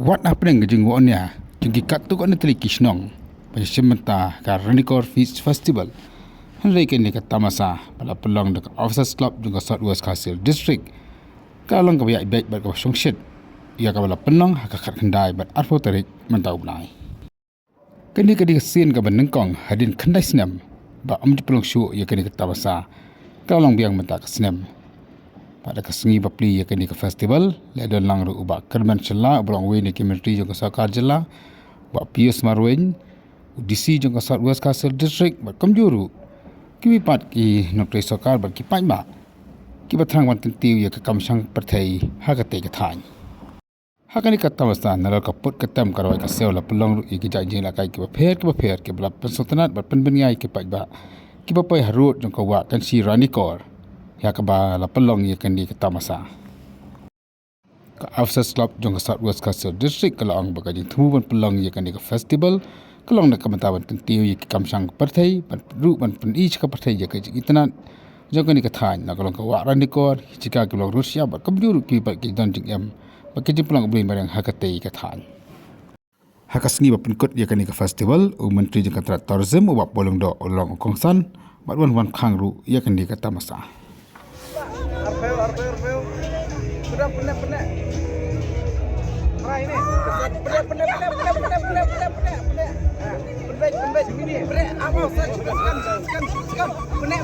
What happening Nongjngohnya jengki katuk on teli kisnong pada sementa ka Ranikor Feast Festival henry kini ka tamasa pada pelong dekat Officers Club juga South West Castle District kalong ka bayak baik ber ka songshit ia ka bala penong ka Khyndai ber arpo tarik mentau benai kini ka sin ka benengkong Hadien Khyndai Snem ba amji pelong shu ia kini ka tamasa kalong Biang menta ka Snem pada kesengi bapli ya kini ke festival ledon lang ru ubak kerman cela ubrang we ni kementri jong sakar jela ba pius marwen udisi jong South West Castle District ba kamjuru kiwi pat ki nokre sakar ba ki pai ba ki batrang wan tentiu ya ke kamsang Pyrthei ha ka te ka thain ha kani ka tamasta naral ka put ka tam karwai ka sewla pelong ru ki jajing la kai ki ba pher ke bla pensotanat ba penbengai ki pai ba ki ba pai harut jong ka wa kan si Ranikor ya ka ba la pelong ya kan di ka tamasa ka Officers Club jong South West Castle District kalau ang bagajing tumuban pelong ya kan di ka festival kalau nak kamatawan tentiu ya ki kamsang Pyrthei ban ru ban pen ich ka Pyrthei ya ka internet jong kan di ka thain na kalau ka wa Ranikor jika ka long Rusia ba kamjuru ki ba ki don jing em ba ki pelong blin barang hakatei ka thain hakasngi ba penkut ya kan di ka festival u menteri jong ka tourism u ba bolong do ulong kongsan ba wan khang ru ya kan di ka tamasa Arpeu. Sudah penek. Rai ini. Penek. Penek sini. Penek. Apa sekan. Penek.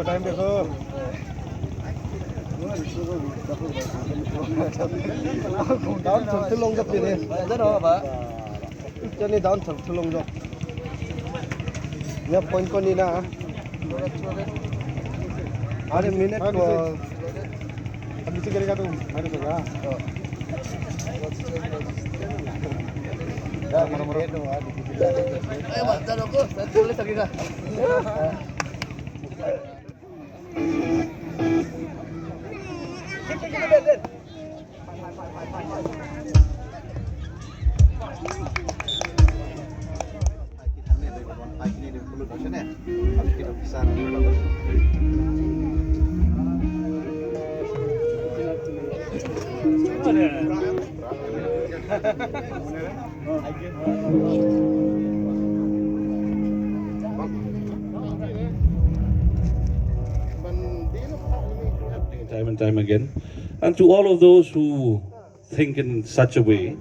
Time dekho. Down thằng lông dọc này, rất đó bà. Cho nên down thằng lông dọc. Nhập point con đi na. Ada minute ko. Habis kira tu, ada sudah. Ya, mana-mana itu. Ayo, bantu aku. Saya tulis lagi dah. Time and time again, and to all of those who think in such a way,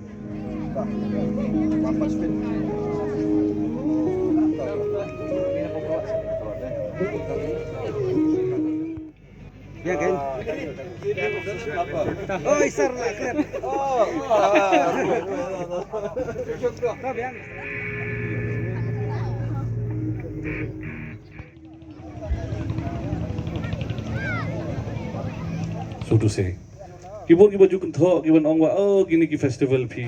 Ya kan? Oh, isar lah keren. Oh. Biang. so to say, kibon baju kentho, kibon ongwa, gini ki festival pi.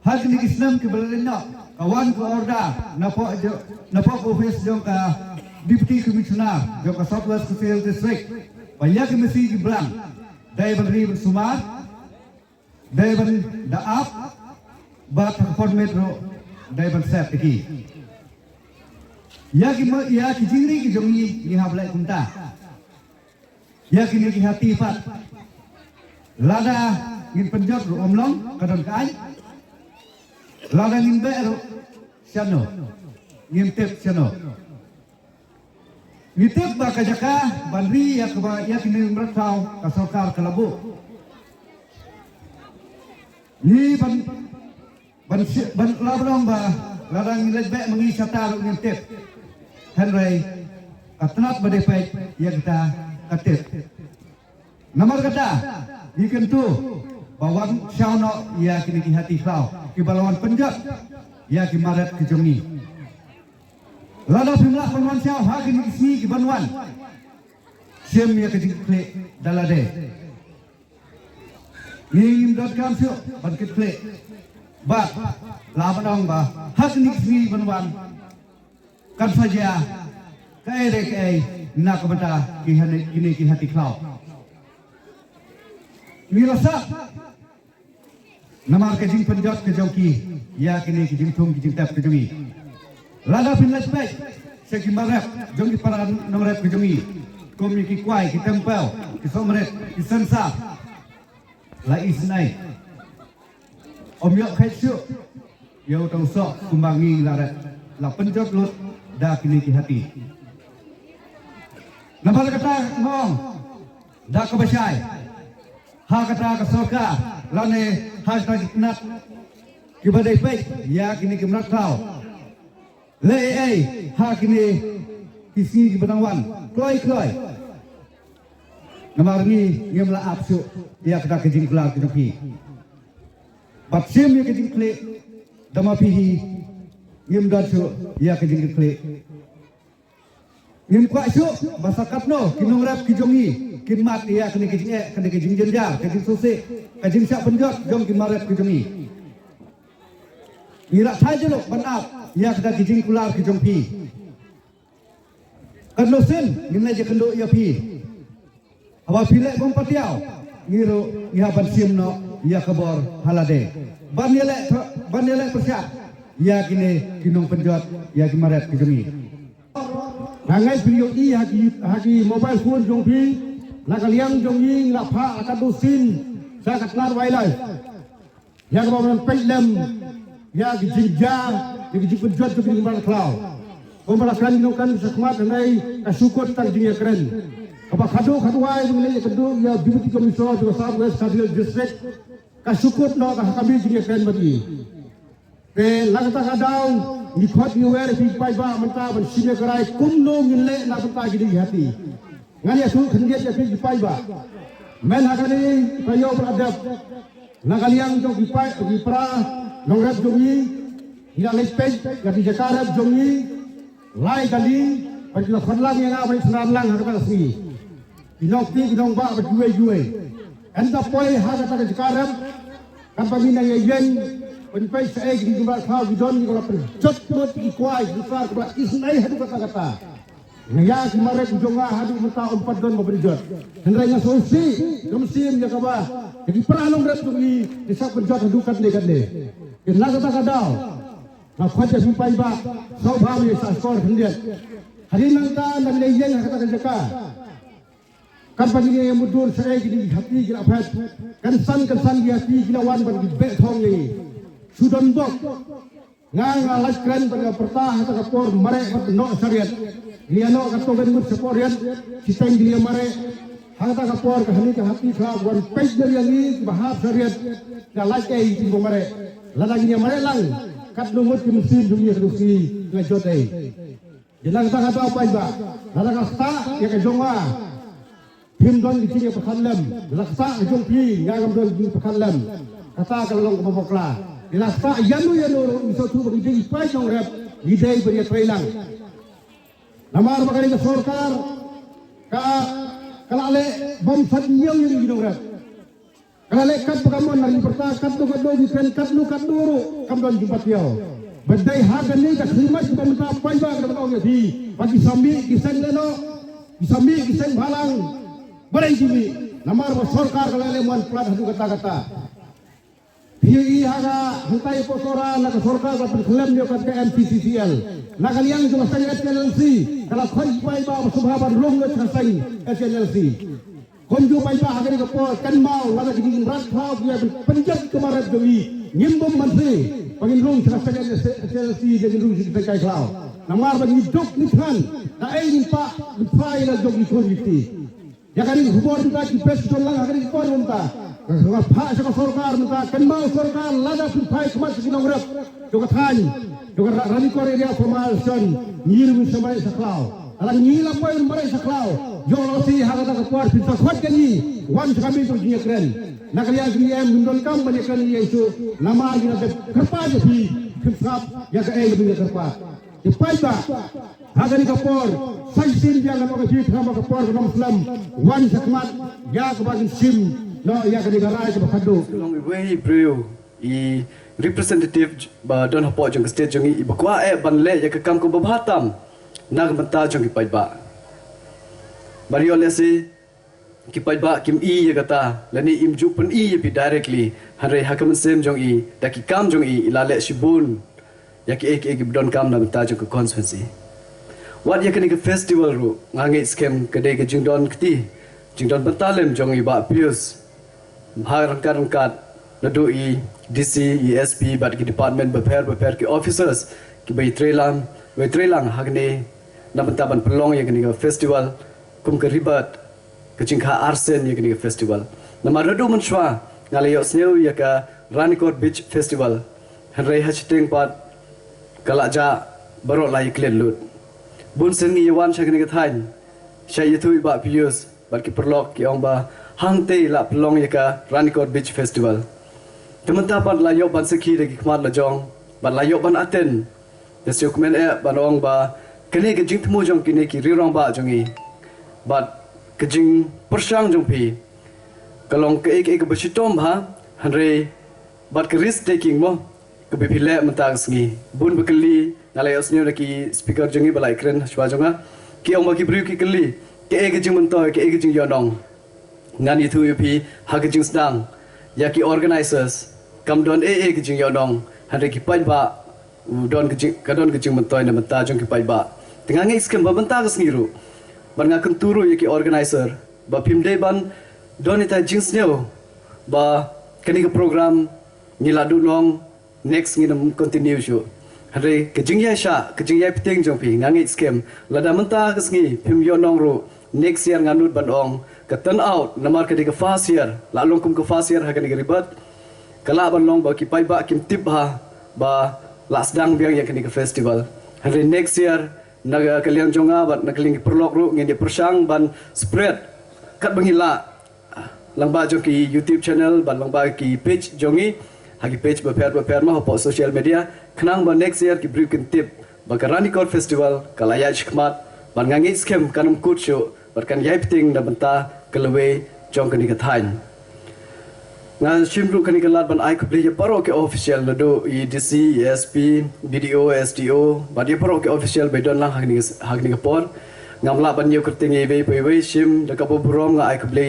Hal ni Islam ke belalena kawan ke orda napa office jong ka deputy commissioner jong ka South West Castle District banyak mesti ki Biang dai ban ri sumar dai ban daap ba thakon metro dai ban set ki ya ki jingri ki jong ni hablai kunta ya kini ki hati pat lada ngin penjot ru omlong kadon kai lada ngin be ru siano ngin tep siano ngitep ba ka jaka banri ya ka ya kini mratau ka sarkar kalabu ni ban labrong ba lada ngin be mangi sata ru ngin tep henry atnat badepet ya kita katit nomor kata ikan tu bawan syauno ia kini ki hati kau ki balawan penjat ia ki marat ki jongi Lada pimla penwan siau hagi ni kisni ki banwan. Siam ya kejing kle dalade. Ngim dot kam siu ban kit kle. Ba la banong ba hagi ni kisni banwan. Kan saja kai re kai nak bata ki kini ki hati klau. Ni rasa namar kejing penjot ke jauki ya kini kejing thum kejing tap ke jongi. Lada pinlas baik segi marap jongi para nomrep ke jongi. Komi ki kuai ki tempel ki somret ki sensa. La isnai. Om yok khai su. Yo tong sok kumbangi larat. La penjot lut da kini ki hati. Nampak kata ngong da ke basai. Ha kata ke soka lane hashtag nak ki badai baik ya kini ki mrak kau. Le ha kini kisi ki benangwan kloi. Namar ni ngemla apsu ya kata kejing kelar ke tepi. Bab sim ya kejing kle dama pihi ngem datsu ya kejing kle. Ngem kwa su masakat no kinong rap kijongi kin mat ya kene kejing jenjar kejing sose kejing sak penjot jong kin marap kijongi. Ngira saja lo banap ya kata kejing kelar ke jong pi. Kan sen ngem je kendo ya pi. Awa pilek bom patiau ngiro ngihaban sim no ya kabor halade ban yelek persyak ya kini kinong penjot ya kimaret kijongi nangai video i haki mobile phone jong pi nakaliang jong yi ngapha akadusin sa katlar wailai ya kabor peilem ya kijingja kijing penjot tu kimaret klau kompara kan kan sakmat nai kasukot tang jinga keren. Apa kado wai mengenai kado ya Deputy Commissioner juga Southwest Capital District kasukut no kami jadi keren bagi. Ke langkah kadau nikot niwer pi pai ba menta ban sine kerai kumno ngile na penta gidi hati. Ngani asu khendiat ya pi pai ba. Men hakani payo beradab. Nakaliang jong pi pai pi pra nongrat jongi ila lepej gadi jakarta jongi lai kali bagi khadlang yang apa senar lang harga resmi. Kinong ba berjuai. Anda poi harga tak sekarang kan pamina yang penpai saya di jumlah kau bidon ni kalau perjot mot ikuai besar kebelah isnai hadu kata-kata. Ngaya kemarin jonga hadu menta 4 don berjot. Hendranya solusi domsim ya kaba. Jadi peranong rat tuli desa perjot hadu kande. Kena kata dau. Nak khajah sampai ba sau bham ya skor hendiat. Hari nangta dan lejen kata jaka. Kan pagi ni yang mudur saya gini hati gila apa? Kan san dia hati gila wan bagi bet hong ni. Sudan bok. Ngang alas keren pada pertah atau kapor merek no syariat. Dia no kato ben mut seporian. Sistem dia merek. Hangta kapor kahani ke hati kau wan pej dari yang ni bahas syariat. Galas kei timbul merek. Lagi ni merek lang. Kat lumut ke musim dunia kedusi ngajotai. Jangan kata apa iba. Lada kasta ya ke jonga. Himdon kecil yang perkalam, laksa jom pi, ngagam don di perkalam. Kata kalau ke pokla, laksa yanu iso tu bagi jadi pai jong rap, gidai beri trailang. Namar bakari ke sorkar, kalau ale bom sadnyong yang jong rap. Kalau ale kat pekamuan nari perta kat tu kat do di pen kat duru, kam don jumpa tiao. Badai harga ni kat khidmat kita minta pai ba ke tau ya di, bagi sambi kisah leno, sambi kisah balang. Berai jimi, namar sorkar kalau lemuan plat hadu kata-kata. Hii haga hantai posora nak sorkar dapat klaim dia kat MPCCL. Nak liang juga saya SLC. Kalau khoi pai ba subhaban long le khasai SLC. Konju pai ba haga ni ko kan mau wala gidi rat thau dia penjat kemarat doi. Ngimbom menteri pagin long khasai SLC jadi long kita kai klau. Namar bagi dok ni kan. Na ai ni pa pai la dok ni ko ni. Ya kan ini hubor kita di pes lang akan hubor kita. Kalau pak sekolah sorkar kita kan mau sorkar lada pun kemas kita ngurap. Juga tani, juga Ranikor area formation nyiru sampai saklau. Alang nyila poin sampai saklau. Jolosi harga kepuar pintar kuat kan ni. Wan kami tu dia keren. Nak lihat dia mendon kam banyak kan dia itu nama kita kerpa je pi. Kerap ya ke lebih kerpa. Kipai ba Hadien kapor sansin yang nak pergi sama kapor ke Muslim wan sakmat ya ke bagi sim no ya ke negara ke bakado long way bro I representative ba don hapo jong state jong I bakwa ban le ya ke kam ko babatam nag mata jong kipai ba Mario lesi kipai ba kim I ya kata lani im ju pen I pi directly hanre hakam sem jong I daki kam jong I ilale shibun ya ki ek don kam na mata jong constituency Wat ya kini ke festival ru ngangai scam kedai ke jingdon keti jingdon bentalem jong I ba pius rangkat nadu I DC ESP bat ki department beper ki officers ki bai trelang hagne na bentaban pelong ya kini ke festival kum ke ribat ke jingkha arsen ya kini ke festival na maradu menshwa ngalay sneu ya ka Ranikor beach festival hanrei hashtag pat kalaja barok lai klen lut bun sengi yawan sha kini ke thain sha yathu ba pius bat ki perlok ki ong ba hangte la pelong ya ka Ranikor beach festival teman-teman ban layo ban sekhi de ki khmat la jong ban layo ban aten desyo kmen ban ong ba kene ke jing thmu jong kine ki rirong ba jongi bat ke jing persang jong pi kalong ke ek basitom ha hanre bat ke risk taking mo ke bipile mentang sngi bun bekeli ngalai osnyo ki speaker jongi balai kren shwa jonga ki ong ba ki bru ki keli ke ek jing mentoy ke ek jing yonong ngani thu pi ha ke jing stang ya ki organizers kam don ke jing yonong hanre ki pai ba don ke jing mentoy na menta jong ki pai ba tengah ngai skem ba benta ke sngiru ban ngakun turu ya ki organizer ba pimde ban don ita jing sneo ba kani ke program ni ladu nong next ngi nam continue shu hare ke jing ya sha ke jing ya piting jong pi ngangi skem lada menta ke sngi pim yonong ru next year nganut ban ong ke turn out namar ke de fast year la long kum ke fast year ha ke ribat kala ban long ba ki pai ba kim tip ha ba last dang biang ya ke festival hare next year naga kalian jonga bat nakaling perlok ru ngin dia persang ban spread kat bangila langba jong ki YouTube channel ban langba ki page jongi hagi page beper ma po social media khnang ba next year ki brief tip ba Ranikor festival kalaya chikmat ban ngangi scam kanum kut show bat kan yai piting na benta kelewe jong kani kathain nga shimru kani kalat ban ai kubli ya paro ke official lado EDC ESP BDO SDO ba dia paro ke official bedon lang hagni kapor ngamla ban yo kerting eve pe shim da kapo brom nga ai kubli